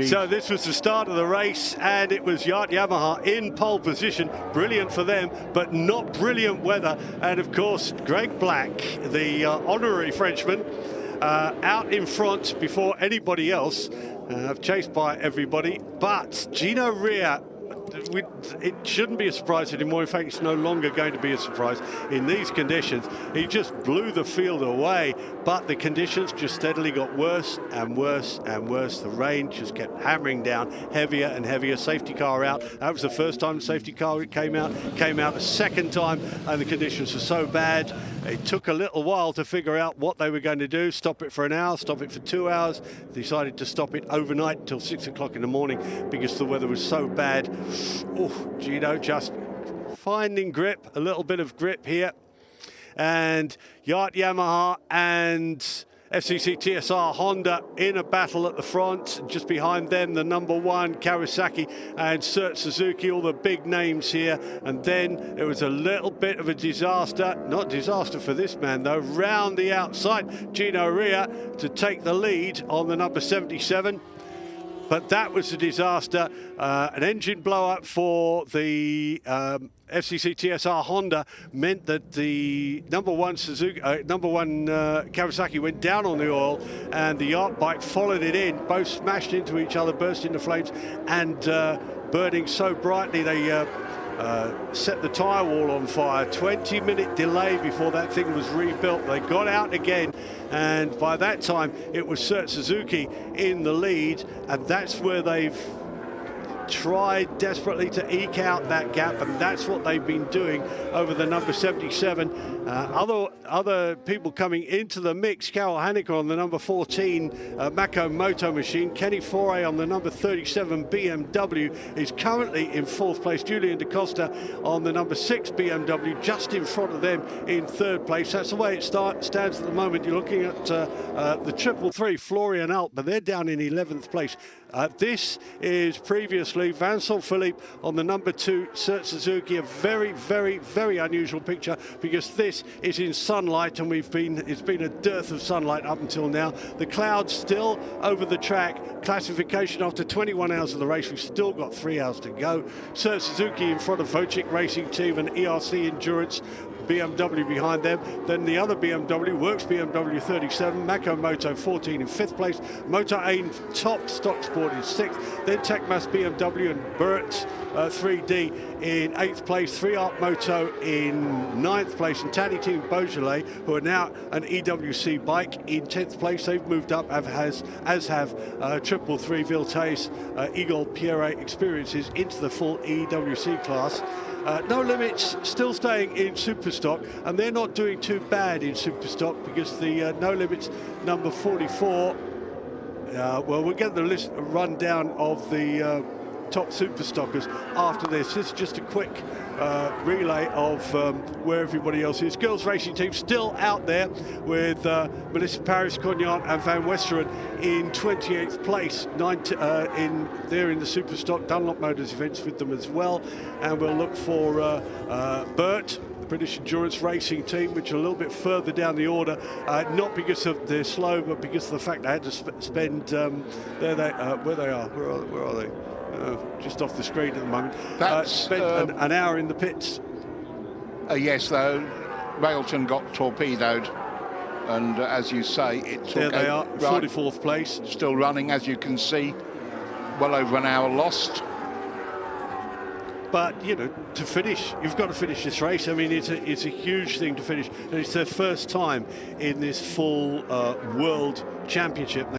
So this was the start of the race, and it was Yamaha in pole position. Brilliant for them, but not brilliant weather. And of course, Greg Black, the honorary Frenchman, out in front before anybody else, chased by everybody. But Gino Rea, it shouldn't be a surprise anymore. In fact, it's no longer going to be a surprise in these conditions. He just blew the field away, but the conditions just steadily got worse and worse and worse. The rain just kept hammering down, heavier and heavier. Safety car out. That was the first time the safety car came out a second time, and the conditions were so bad. It took a little while to figure out what they were going to do. Stop it for an hour, stop it for 2 hours. Decided to stop it overnight until 6 o'clock in the morning because the weather was so bad. Oh, Gino just finding grip, a little bit of grip here. And Yamaha and FCC TSR Honda in a battle at the front. Just behind them, the #1 Kawasaki and Cert Suzuki, all the big names here. And then it was a little bit of a disaster, not disaster for this man though, round the outside, Gino Rea to take the lead on the #77. But that was a disaster. An engine blow-up for the FCC TSR Honda meant that the #1 Kawasaki went down on the oil, and the Yacht bike followed it in. Both smashed into each other, burst into flames, and burning so brightly they set the tyre wall on fire. 20-minute delay before that thing was rebuilt. They got out again, and by that time it was Cert Suzuki in the lead, and that's where they've tried desperately to eke out that gap, and that's what they've been doing over the #77. Other people coming into the mix: Carol Haneke on the #14 Mako Moto machine. Kenny Foray on the #37 BMW is currently in 4th place. Julian Da Costa on the #6 BMW, just in front of them in 3rd place. That's the way it stands at the moment. You're looking at the 333 Florian Alt, but they're down in 11th place. This is previously Vincent Philippe on the #2 Cert Suzuki. A very, very, very unusual picture because this is in sunlight, and it's been a dearth of sunlight up until now. The clouds still over the track. Classification after 21 hours of the race. We've still got 3 hours to go. Cert Suzuki in front of Vocic Racing Team and ERC Endurance. BMW behind them. Then the other BMW, Works BMW 37, Mako Moto 14 in 5th place, Moto Ain Top Stock Sport in 6th, then Tecmas BMW and Burt 3D in 8th place, 3Art Moto in 9th place, and Tani Team Beaujolais, who are now an EWC bike, in 10th place. They've moved up, as have 333 Viltes Eagle Pierre Experiences into the full EWC class. No Limits still staying in Superstock, and they're not doing too bad in Superstock because the No Limits #44, well, we'll get the list rundown of the top Superstockers after this. This is just a quick relay of where everybody else is. Girls Racing Team still out there with Melissa Paris, Cognan and Van Westeren in 28th place. They're in the Superstock. Dunlop Motors events with them as well. And we'll look for Burt, the British Endurance Racing Team, which are a little bit further down the order, not because of they're slow, but because of the fact they had to spend where they are. Where are they? Just off the screen at the moment. Spent an hour in the pits. Yes, though, Railton got torpedoed, and as you say, it took... There they are, 44th place. Still running, as you can see, well over an hour lost. But, you know, to finish, you've got to finish this race. I mean, it's a huge thing to finish. And it's their first time in this full World Championship.